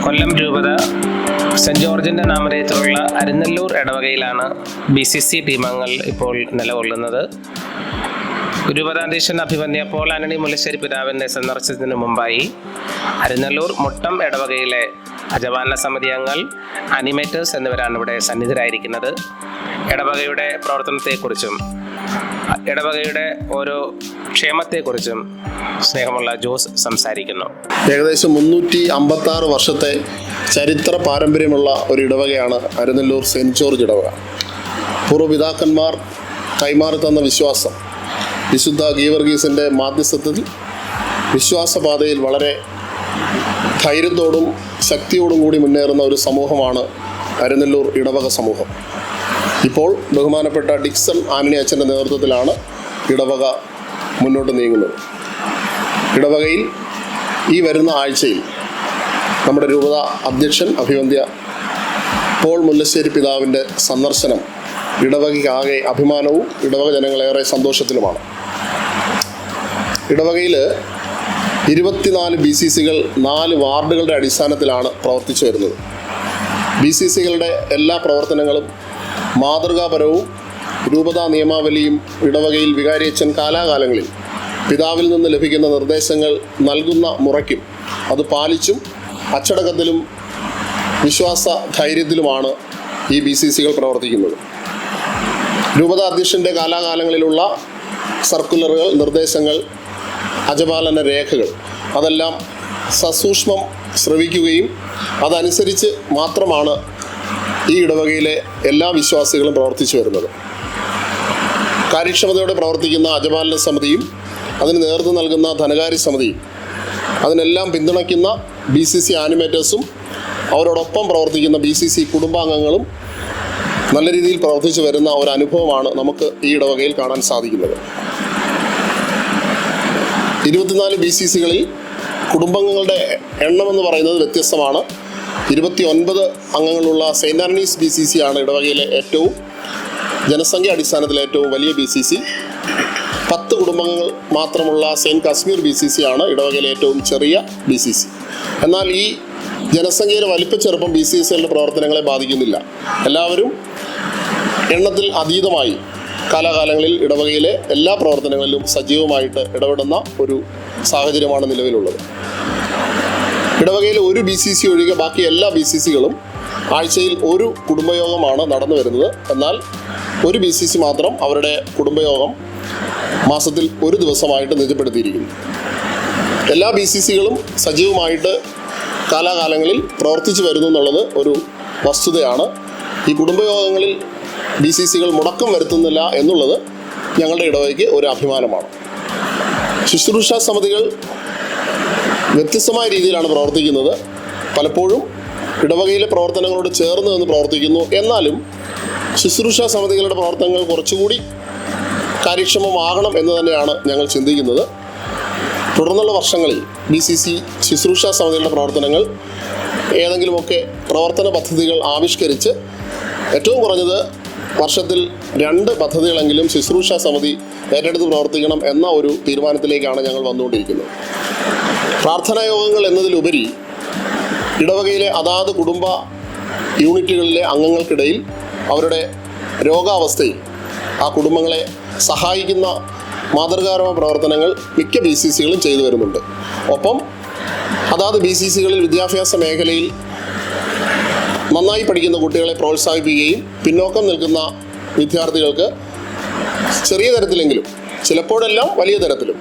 കൊല്ലം രൂപത സെൻറ് ജോർജിൻ്റെ നാമധേയത്തിലുള്ള അരിനല്ലൂർ ഇടവകയിലാണ് BCC ടീമംഗങ്ങൾ ഇപ്പോൾ നിലകൊള്ളുന്നത്. രൂപതാധ്യക്ഷൻ അഭിമന്യ പോൾ ആന്റണി മുല്ലശ്ശേരി പിതാവിനെ സന്ദർശിച്ചതിന് മുമ്പായി അരിനല്ലൂർ മുട്ടം ഇടവകയിലെ അജപാലന സമിതി അംഗങ്ങൾ, അനിമേറ്റേഴ്സ് എന്നിവരാണ് ഇവിടെ സന്നിധരായിരിക്കുന്നത്. ഇടവകയുടെ പ്രവർത്തനത്തെക്കുറിച്ചും ഇടവകയുടെ ഓരോ ക്ഷേമത്തെക്കുറിച്ചും സ്നേഹമുള്ള ജോസ് സംസാരിക്കുന്നു. ഏകദേശം 356 വർഷത്തെ ചരിത്ര പാരമ്പര്യമുള്ള ഒരു ഇടവകയാണ് അരിനല്ലൂർ സെൻറ് ജോർജ് ഇടവക. പൂർവ്വപിതാക്കന്മാർ കൈമാറി തന്ന വിശ്വാസം, വിശുദ്ധ ഗീവർഗീസിൻ്റെ മാധ്യസ്ഥത്തിൽ വിശ്വാസപാതയിൽ വളരെ ധൈര്യത്തോടും ശക്തിയോടും കൂടി മുന്നേറുന്ന ഒരു സമൂഹമാണ് അരിനല്ലൂർ ഇടവക സമൂഹം. ഇപ്പോൾ ബഹുമാനപ്പെട്ട ഡിക്സൺ ആന്റണി അച്ഛൻ്റെ നേതൃത്വത്തിലാണ് ഇടവക മുന്നോട്ട് നീങ്ങുന്നത്. ഇടവകയിൽ ഈ വരുന്ന ആഴ്ചയിൽ നമ്മുടെ രൂപത അധ്യക്ഷൻ അഭിവന്ദ്യ പോൾ മുല്ലശ്ശേരി പിതാവിൻ്റെ സന്ദർശനം ഇടവകയ്ക്കാകെ അഭിമാനവും ഇടവക ജനങ്ങളേറെ സന്തോഷത്തിലുമാണ്. ഇടവകയിൽ 24 BCCകൾ 4 വാർഡുകളുടെ അടിസ്ഥാനത്തിലാണ് പ്രവർത്തിച്ചു വരുന്നത്. BCCകളുടെ എല്ലാ പ്രവർത്തനങ്ങളും മാതൃകാപരവും രൂപതാ നിയമാവലിയും ഇടവകയിൽ വികാരിയച്ഛൻ കാലാകാലങ്ങളിൽ പിതാവിൽ നിന്ന് ലഭിക്കുന്ന നിർദ്ദേശങ്ങൾ നൽകുന്ന മുറയ്ക്കും അത് പാലിച്ചും അച്ചടക്കത്തിലും വിശ്വാസ ധൈര്യത്തിലുമാണ് ഈ BCCകൾ പ്രവർത്തിക്കുന്നത്. രൂപതാ അധ്യക്ഷൻ്റെ കാലാകാലങ്ങളിലുള്ള സർക്കുലറുകൾ, നിർദ്ദേശങ്ങൾ, അജപാലന രേഖകൾ അതെല്ലാം സസൂക്ഷ്മം ശ്രവിക്കുകയും അതനുസരിച്ച് മാത്രമാണ് ഈ ഇടവകയിലെ എല്ലാ വിശ്വാസികളും പ്രവർത്തിച്ചു വരുന്നത്. കാര്യക്ഷമതയോടെ പ്രവർത്തിക്കുന്ന അജപാലന സമിതിയും അതിന് നേതൃത്വം നൽകുന്ന ധനകാര്യ സമിതിയും അതിനെല്ലാം പിന്തുണയ്ക്കുന്ന BCC ആനിമേറ്റേഴ്സും അവരോടൊപ്പം പ്രവർത്തിക്കുന്ന BCC കുടുംബാംഗങ്ങളും നല്ല രീതിയിൽ പ്രവർത്തിച്ചു വരുന്ന ഒരു അനുഭവമാണ് നമുക്ക് ഈ ഇടവകയിൽ കാണാൻ സാധിക്കുന്നത്. 24 BCCകളിൽ കുടുംബാംഗങ്ങളുടെ എണ്ണമെന്ന് പറയുന്നത് വ്യത്യസ്തമാണ്. 29 അംഗങ്ങളുള്ള സെയിൻറ് ആന്റണീസ് BCC ആണ് ഇടവകയിലെ ഏറ്റവും ജനസംഖ്യ അടിസ്ഥാനത്തിൽ ഏറ്റവും വലിയ BCC. 10 കുടുംബാംഗങ്ങൾ മാത്രമുള്ള സെയിൻറ് കശ്മീർ BCC ആണ് ഇടവകയിലെ ഏറ്റവും ചെറിയ BCC. എന്നാൽ ഈ ജനസംഖ്യയുടെ വലിപ്പച്ചെറുപ്പം BCCകളുടെ പ്രവർത്തനങ്ങളെ ബാധിക്കുന്നില്ല. എല്ലാവരും എണ്ണത്തിൽ അതീതമായി കാലാകാലങ്ങളിൽ ഇടവകയിലെ എല്ലാ പ്രവർത്തനങ്ങളിലും സജീവമായിട്ട് ഇടപെടുന്ന ഒരു സാഹചര്യമാണ് നിലവിലുള്ളത്. ഇടവകയിലെ ഒരു BCC ഒഴികെ ബാക്കി എല്ലാ BCCകളും ആഴ്ചയിൽ ഒരു കുടുംബയോഗമാണ് നടന്നു വരുന്നത്. എന്നാൽ ഒരു BCC മാത്രം അവരുടെ കുടുംബയോഗം മാസത്തിൽ ഒരു ദിവസമായിട്ട് നിജപ്പെടുത്തിയിരിക്കുന്നു. എല്ലാ BCCകളും സജീവമായിട്ട് കാലാകാലങ്ങളിൽ പ്രവർത്തിച്ചു വരുന്നു എന്നുള്ളത് ഒരു വസ്തുതയാണ്. ഈ കുടുംബയോഗങ്ങളിൽ BCCകൾ മുടക്കം വരുത്തുന്നില്ല എന്നുള്ളത് ഞങ്ങളുടെ ഇടവകയ്ക്ക് ഒരു അഭിമാനമാണ്. ശുശ്രൂഷ സമിതികൾ വ്യത്യസ്തമായ രീതിയിലാണ് പ്രവർത്തിക്കുന്നത്. പലപ്പോഴും ഇടവകയിലെ പ്രവർത്തനങ്ങളോട് ചേർന്ന് നിന്ന് പ്രവർത്തിക്കുന്നു. എന്നാലും ശുശ്രൂഷ സമിതികളുടെ പ്രവർത്തനങ്ങൾ കുറച്ചുകൂടി കാര്യക്ഷമമാകണം എന്ന് തന്നെയാണ് ഞങ്ങൾ ചിന്തിക്കുന്നത്. തുടർന്നുള്ള വർഷങ്ങളിൽ BCC ശുശ്രൂഷ സമിതികളുടെ പ്രവർത്തനങ്ങൾ ഏതെങ്കിലുമൊക്കെ പ്രവർത്തന പദ്ധതികൾ ആവിഷ്കരിച്ച് ഏറ്റവും കുറഞ്ഞത് വർഷത്തിൽ 2 പദ്ധതികളെങ്കിലും ശുശ്രൂഷ സമിതി ഏറ്റെടുത്ത് പ്രവർത്തിക്കണം എന്ന ഒരു തീരുമാനത്തിലേക്കാണ് ഞങ്ങൾ വന്നുകൊണ്ടിരിക്കുന്നത്. പ്രാർത്ഥനാ യോഗങ്ങൾ എന്നതിലുപരി ഇടവകയിലെ അതാത് കുടുംബ യൂണിറ്റുകളിലെ അംഗങ്ങൾക്കിടയിൽ അവരുടെ രോഗാവസ്ഥയിൽ ആ കുടുംബങ്ങളെ സഹായിക്കുന്ന മാതൃകാപരമായ പ്രവർത്തനങ്ങൾ മിക്ക BCCകളും ചെയ്തു വരുന്നുണ്ട്. ഒപ്പം അതാത് BCCകളിൽ വിദ്യാഭ്യാസ മേഖലയിൽ നന്നായി പഠിക്കുന്ന കുട്ടികളെ പ്രോത്സാഹിപ്പിക്കുകയും പിന്നോക്കം നിൽക്കുന്ന വിദ്യാർത്ഥികൾക്ക് ചെറിയ തരത്തിലെങ്കിലും, ചിലപ്പോഴെല്ലാം വലിയ തരത്തിലും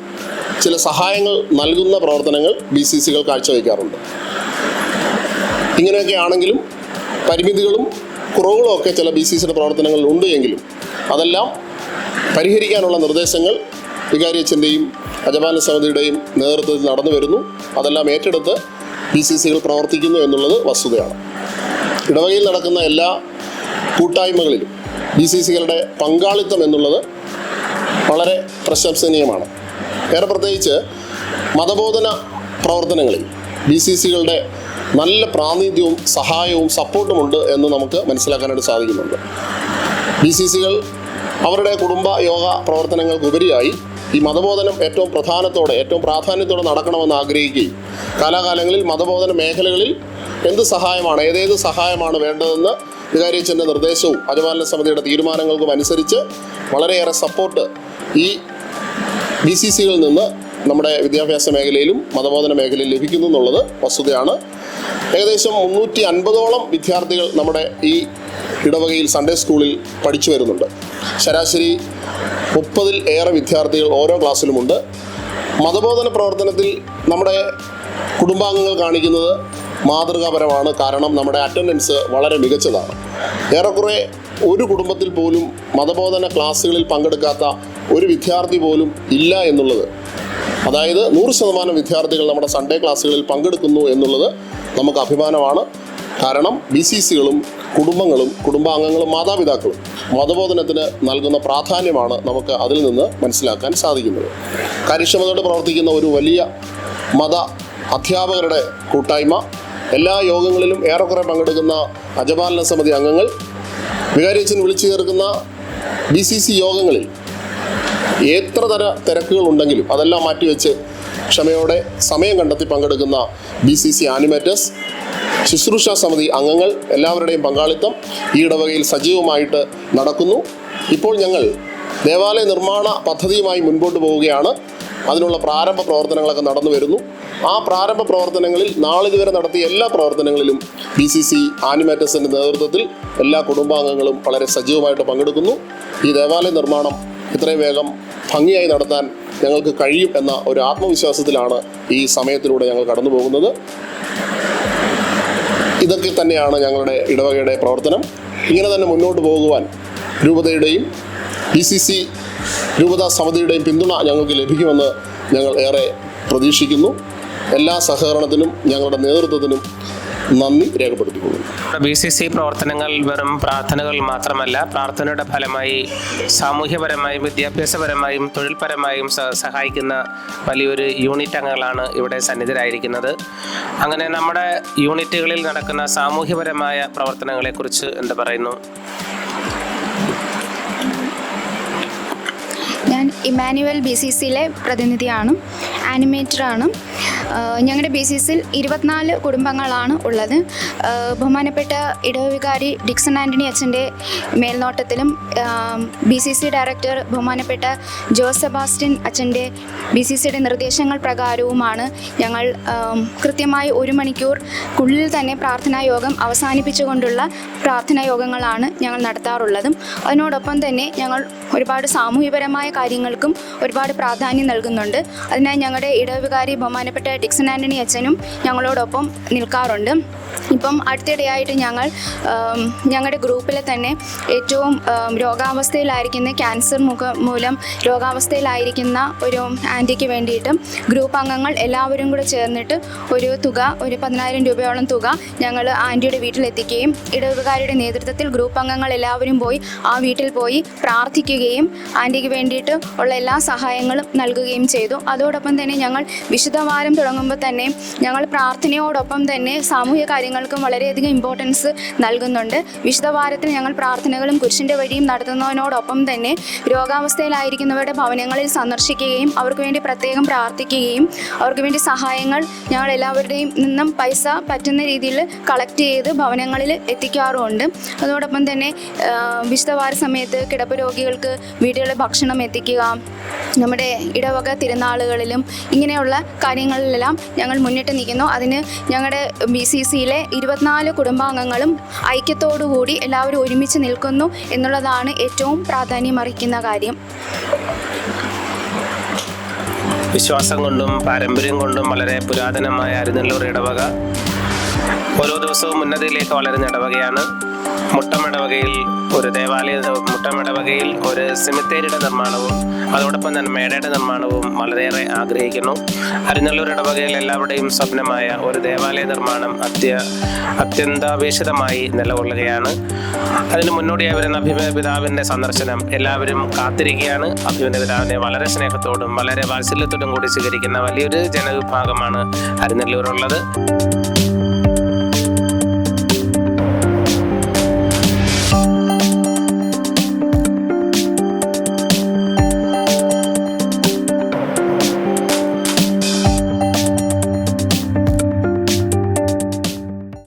ചില സഹായങ്ങൾ നൽകുന്ന പ്രവർത്തനങ്ങൾ BCCകൾ കാഴ്ചവെക്കാറുണ്ട്. ഇങ്ങനെയൊക്കെ ആണെങ്കിലും പരിമിതികളും കുറവുകളും ഒക്കെ ചില BCCയുടെ പ്രവർത്തനങ്ങളിൽ ഉണ്ട് എങ്കിലും അതെല്ലാം പരിഹരിക്കാനുള്ള നിർദ്ദേശങ്ങൾ വികാരിയച്ഛൻ്റെയും അജപാലന സമിതിയുടെയും നേതൃത്വത്തിൽ നടന്നു വരുന്നു. അതെല്ലാം ഏറ്റെടുത്ത് BCCകൾ പ്രവർത്തിക്കുന്നു എന്നുള്ളത് വസ്തുതയാണ്. ഇടവകയിൽ നടക്കുന്ന എല്ലാ കൂട്ടായ്മകളിലും BCCകളുടെ പങ്കാളിത്തം എന്നുള്ളത് വളരെ പ്രശംസനീയമാണ്. ഏറെ പ്രത്യേകിച്ച് മതബോധന പ്രവർത്തനങ്ങളിൽ BCCകളുടെ നല്ല പ്രാതിനിധ്യവും സഹായവും സപ്പോർട്ടുമുണ്ട് എന്ന് നമുക്ക് മനസ്സിലാക്കാനായിട്ട് സാധിക്കുന്നുണ്ട്. BCCകൾ അവരുടെ കുടുംബ യോഗ പ്രവർത്തനങ്ങൾക്കുപരിയായി ഈ മതബോധനം ഏറ്റവും പ്രാധാന്യത്തോടെ നടക്കണമെന്ന് ആഗ്രഹിക്കുകയും കാലാകാലങ്ങളിൽ മതബോധന മേഖലകളിൽ ഏതേത് സഹായമാണ് വേണ്ടതെന്ന് വികാരിയച്ഛൻ്റെ നിർദ്ദേശവും അജപാലന സമിതിയുടെ തീരുമാനങ്ങൾക്കും അനുസരിച്ച് വളരെയേറെ സപ്പോർട്ട് ഈ BCCകളിൽ നിന്ന് നമ്മുടെ വിദ്യാഭ്യാസ മേഖലയിലും മതബോധന മേഖലയിൽ ലഭിക്കുന്നു എന്നുള്ളത് വസ്തുതയാണ്. ഏകദേശം 350ഓളം വിദ്യാർത്ഥികൾ നമ്മുടെ ഈ ഇടവകയിൽ സൺഡേ സ്കൂളിൽ പഠിച്ചു വരുന്നുണ്ട്. ശരാശരി 30-ൽ ഏറെ വിദ്യാർത്ഥികൾ ഓരോ ക്ലാസ്സിലുമുണ്ട്. മതബോധന പ്രവർത്തനത്തിൽ നമ്മുടെ കുടുംബാംഗങ്ങൾ കാണിക്കുന്നത് മാതൃകാപരമാണ്. കാരണം നമ്മുടെ അറ്റൻഡൻസ് വളരെ മികച്ചതാണ്. ഏറെക്കുറെ ഒരു കുടുംബത്തിൽ പോലും മതബോധന ക്ലാസ്സുകളിൽ പങ്കെടുക്കാത്ത ഒരു വിദ്യാർത്ഥി പോലും ഇല്ല എന്നുള്ളത്, അതായത് 100% വിദ്യാർത്ഥികൾ നമ്മുടെ സൺഡേ ക്ലാസ്സുകളിൽ പങ്കെടുക്കുന്നു എന്നുള്ളത് നമുക്ക് അഭിമാനമാണ്. കാരണം BCCകളും കുടുംബങ്ങളും കുടുംബാംഗങ്ങളും മാതാപിതാക്കളും മതബോധനത്തിന് നൽകുന്ന പ്രാധാന്യമാണ് നമുക്ക് അതിൽ നിന്ന് മനസ്സിലാക്കാൻ സാധിക്കുന്നത്. കാര്യക്ഷമതയോടെ പ്രവർത്തിക്കുന്ന ഒരു വലിയ മത അധ്യാപകരുടെ കൂട്ടായ്മ, എല്ലാ യോഗങ്ങളിലും ഏറെക്കുറെ പങ്കെടുക്കുന്ന അജപാലന സമിതി അംഗങ്ങൾ, വികാരിയച്ഛൻ വിളിച്ചു ചേർക്കുന്ന BCC യോഗങ്ങളിൽ എത്ര തിരക്കുകളുണ്ടെങ്കിലും അതെല്ലാം മാറ്റിവെച്ച് ക്ഷമയോടെ സമയം കണ്ടെത്തി പങ്കെടുക്കുന്ന BCC ആനിമേറ്റേഴ്സ്, ശുശ്രൂഷ സമിതി അംഗങ്ങൾ എല്ലാവരുടെയും പങ്കാളിത്തം ഈ ഇടവകയിൽ സജീവമായിട്ട് നടക്കുന്നു. ഇപ്പോൾ ഞങ്ങൾ ദേവാലയ നിർമ്മാണ പദ്ധതിയുമായി മുൻപോട്ട് പോവുകയാണ്. അതിനുള്ള പ്രാരംഭ പ്രവർത്തനങ്ങളൊക്കെ നടന്നു വരുന്നു. ആ പ്രാരംഭ പ്രവർത്തനങ്ങളിൽ നാളിതുവരെ നടത്തിയ എല്ലാ പ്രവർത്തനങ്ങളിലും BCC ആനിമേറ്റേഴ്സിൻ്റെ നേതൃത്വത്തിൽ എല്ലാ കുടുംബാംഗങ്ങളും വളരെ സജീവമായിട്ട് പങ്കെടുക്കുന്നു. ഈ ദേവാലയ നിർമ്മാണം ഇത്രയും വേഗം ഭംഗിയായി നടത്താൻ ഞങ്ങൾക്ക് കഴിയും എന്ന ഒരു ആത്മവിശ്വാസത്തിലാണ് ഈ സമയത്തിലൂടെ ഞങ്ങൾ കടന്നു പോകുന്നത്. ഇതൊക്കെ തന്നെയാണ് ഞങ്ങളുടെ ഇടവകയുടെ പ്രവർത്തനം. ഇങ്ങനെ തന്നെ മുന്നോട്ട് പോകുവാൻ രൂപതയുടെയും BCC രൂപതാ സമിതിയുടെയും പിന്തുണ ഞങ്ങൾക്ക് ലഭിക്കുമെന്ന് ഞങ്ങൾ ഏറെ പ്രതീക്ഷിക്കുന്നു. എല്ലാ സഹകരണത്തിനും ഞങ്ങളുടെ നേതൃത്വത്തിനും നന്ദി രേഖപ്പെടുത്തിക്കൊള്ളുന്നു. BCC പ്രവർത്തനങ്ങൾ വെറും പ്രാർത്ഥനകൾ മാത്രമല്ല, പ്രാർത്ഥനയുടെ ഫലമായി സാമൂഹ്യപരമായും വിദ്യാഭ്യാസപരമായും തൊഴിൽപരമായും സഹായിക്കുന്ന വലിയൊരു യൂണിറ്റ് അംഗങ്ങളാണ് ഇവിടെ സന്നിധരായിരിക്കുന്നത്. അങ്ങനെ നമ്മുടെ യൂണിറ്റുകളിൽ നടക്കുന്ന സാമൂഹ്യപരമായ പ്രവർത്തനങ്ങളെക്കുറിച്ച് എന്ത് പറയുന്നു? ഞാൻ ഇമ്മാനുവൽ BCCയിലെ പ്രതിനിധിയാണ്, ആനിമേറ്ററാണ്. ഞങ്ങളുടെ BCCയിൽ 24 കുടുംബങ്ങളാണ് ഉള്ളത്. ബഹുമാനപ്പെട്ട ഇടവവികാരി ഡിക്സൺ ആൻ്റണി അച്ഛൻ്റെ മേൽനോട്ടത്തിലും BCC ഡയറക്ടർ ബഹുമാനപ്പെട്ട ജോസ് സെബാസ്റ്റ്യൻ അച്ഛൻ്റെ BCCയുടെ നിർദ്ദേശങ്ങൾ പ്രകാരവുമാണ് ഞങ്ങൾ കൃത്യമായി 1 മണിക്കൂർക്കുള്ളിൽ തന്നെ പ്രാർത്ഥനാ യോഗം അവസാനിപ്പിച്ചുകൊണ്ടുള്ള പ്രാർത്ഥനാ യോഗങ്ങളാണ് ഞങ്ങൾ നടത്താറുള്ളതും. അതിനോടൊപ്പം തന്നെ ഞങ്ങൾ ഒരുപാട് സാമൂഹ്യപരമായ കാര്യങ്ങൾക്കും ഒരുപാട് പ്രാധാന്യം നൽകുന്നുണ്ട്. അതിനായി ഞങ്ങളുടെ ഇടവവികാരി ബഹുമാനപ്പെട്ട ഡിക്സൺ ആൻ്റണി അച്ഛനും ഞങ്ങളോടൊപ്പം നിൽക്കാറുണ്ട്. ഇപ്പം അടുത്തിടെയായിട്ട് ഞങ്ങൾ ഞങ്ങളുടെ ഗ്രൂപ്പിൽ തന്നെ ഏറ്റവും രോഗാവസ്ഥയിലായിരിക്കുന്ന ക്യാൻസർ മൂലം രോഗാവസ്ഥയിലായിരിക്കുന്ന ഒരു ആൻറ്റിക്ക് വേണ്ടിയിട്ട് ഗ്രൂപ്പ് അംഗങ്ങൾ എല്ലാവരും കൂടെ ചേർന്നിട്ട് ഒരു 10,000 രൂപയോളം തുക ഞങ്ങൾ ആൻറ്റിയുടെ വീട്ടിലെത്തിക്കുകയും ഇടവകാരുടെ നേതൃത്വത്തിൽ ഗ്രൂപ്പ് അംഗങ്ങൾ എല്ലാവരും പോയി ആ വീട്ടിൽ പോയി പ്രാർത്ഥിക്കുകയും ആൻറ്റിക്ക് വേണ്ടിയിട്ട് ഉള്ള എല്ലാ സഹായങ്ങളും നൽകുകയും ചെയ്തു. അതോടൊപ്പം തന്നെ ഞങ്ങൾ വിശുദ്ധവാരം തുടങ്ങുമ്പോൾ തന്നെ ഞങ്ങൾ പ്രാർത്ഥനയോടൊപ്പം തന്നെ സാമൂഹ്യ കാര്യങ്ങൾക്കും വളരെയധികം ഇമ്പോർട്ടൻസ് നൽകുന്നുണ്ട്. വിശുദ്ധവാരത്തിൽ ഞങ്ങൾ പ്രാർത്ഥനകളും കുരിശിൻ്റെ വഴിയും നടത്തുന്നതിനോടൊപ്പം തന്നെ രോഗാവസ്ഥയിലായിരിക്കുന്നവരുടെ ഭവനങ്ങളിൽ സന്ദർശിക്കുകയും അവർക്ക് വേണ്ടി പ്രത്യേകം പ്രാർത്ഥിക്കുകയും അവർക്ക് വേണ്ടി സഹായങ്ങൾ ഞങ്ങൾ എല്ലാവരുടെയും നിന്നും പൈസ പറ്റുന്ന രീതിയിൽ കളക്ട് ചെയ്ത് ഭവനങ്ങളിൽ എത്തിക്കാറുമുണ്ട്. അതോടൊപ്പം തന്നെ വിശുദ്ധവാര സമയത്ത് കിടപ്പ് രോഗികൾക്ക് വീടുകളിൽ ഭക്ഷണം എത്തിക്കുക, നമ്മുടെ ഇടവക തിരുനാളുകളിലും ഇങ്ങനെയുള്ള കാര്യങ്ങളിലെല്ലാം ഞങ്ങൾ മുന്നിട്ട് നിൽക്കുന്നു. അതിന് ഞങ്ങളുടെ BCCയിലെ 24 കുടുംബാംഗങ്ങളും ഐക്യത്തോടുകൂടി എല്ലാവരും ഒരുമിച്ച് നിൽക്കുന്നു എന്നുള്ളതാണ് ഏറ്റവും പ്രാധാന്യമർഹിക്കുന്ന കാര്യം. വിശ്വാസം കൊണ്ടും പാരമ്പര്യം കൊണ്ടും വളരെ പുരാതനമായ അരുന്നല്ലൂർ ഇടവക ഓരോ ദിവസവും ഉന്നതിയിലേക്ക് വളരുന്ന ഇടവകയാണ്. മുട്ടമിടവകയിൽ ഒരു മുട്ടമിടവകയിൽ ഒരു സെമിത്തേരിയുടെ നിർമ്മാണവും അതോടൊപ്പം തന്നെ മേടയുടെ നിർമ്മാണവും വളരെയേറെ ആഗ്രഹിക്കുന്നു. അരുന്നല്ലൂർ ഇടവകയിൽ എല്ലാവരുടെയും സ്വപ്നമായ ഒരു ദേവാലയ നിർമ്മാണം അത്യന്താപേക്ഷിതമായി നിലകൊള്ളുകയാണ്. അതിന് മുന്നോടിയായി വരുന്ന അഭിമന്യ പിതാവിൻ്റെ സന്ദർശനം എല്ലാവരും കാത്തിരിക്കുകയാണ്. അഭിമന്യ പിതാവിനെ വളരെ സ്നേഹത്തോടും വളരെ വാത്സല്യത്തോടും കൂടി സ്വീകരിക്കുന്ന വലിയൊരു ജനവിഭാഗമാണ് അരുന്നല്ലൂരുള്ളത്.